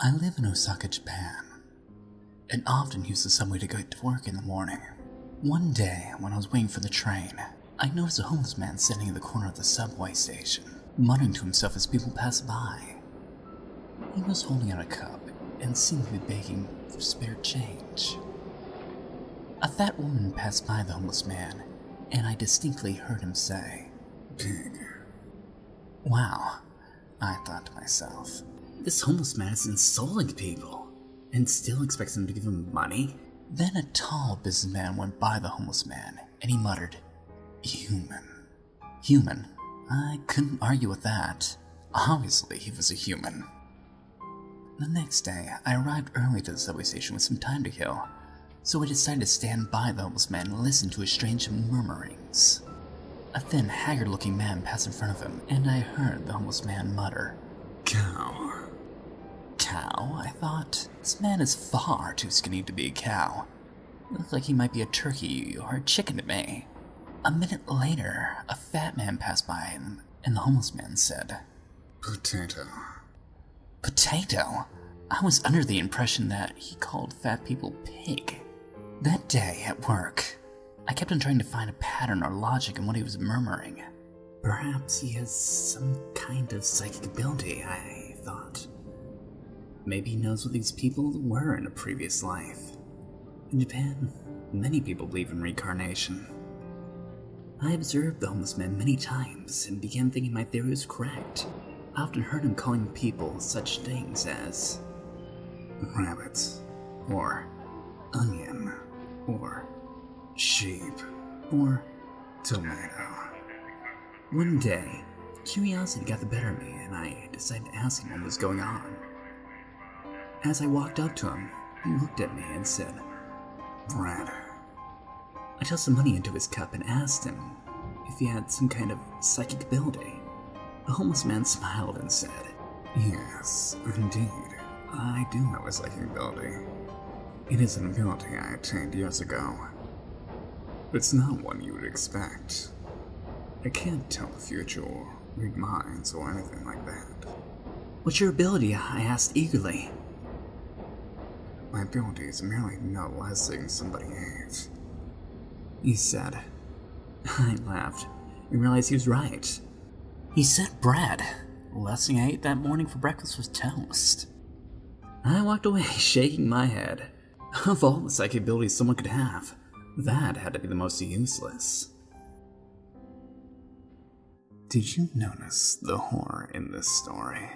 I live in Osaka, Japan, and often use the subway to get to work in the morning. One day, when I was waiting for the train, I noticed a homeless man sitting in the corner of the subway station, muttering to himself as people passed by. He was holding out a cup and seemed to be begging for spare change. A fat woman passed by the homeless man, and I distinctly heard him say, "Pig." Wow, I thought to myself. This homeless man is insulting people, and still expects them to give him money? Then a tall businessman went by the homeless man, and he muttered, "Human." Human? I couldn't argue with that. Obviously, he was a human. The next day, I arrived early to the subway station with some time to kill, so I decided to stand by the homeless man and listen to his strange murmurings. A thin, haggard-looking man passed in front of him, and I heard the homeless man mutter, "Cow." Cow? I thought. This man is far too skinny to be a cow. Looks like he might be a turkey or a chicken to me. A minute later, a fat man passed by, and the homeless man said, "Potato." Potato? I was under the impression that he called fat people pig. That day at work, I kept on trying to find a pattern or logic in what he was murmuring. Perhaps he has some kind of psychic ability, I thought. Maybe he knows what these people were in a previous life. In Japan, many people believe in reincarnation. I observed the homeless man many times and began thinking my theory was correct. I often heard him calling people such things as rabbit, or onion, or sheep, or tomato. One day, curiosity got the better of me and I decided to ask him what was going on. As I walked up to him, he looked at me and said, "Brad." I tossed some money into his cup and asked him if he had some kind of psychic ability. The homeless man smiled and said, "Yes, indeed, I do have a psychic ability. It is an ability I attained years ago. It's not one you would expect. I can't tell the future or read minds or anything like that." "What's your ability?" I asked eagerly. "My ability is merely no lessing somebody ate," he said. I laughed and realized he was right. He said bread. The last thing I ate that morning for breakfast was toast. I walked away shaking my head. Of all the psychic abilities someone could have, that had to be the most useless. Did you notice the horror in this story?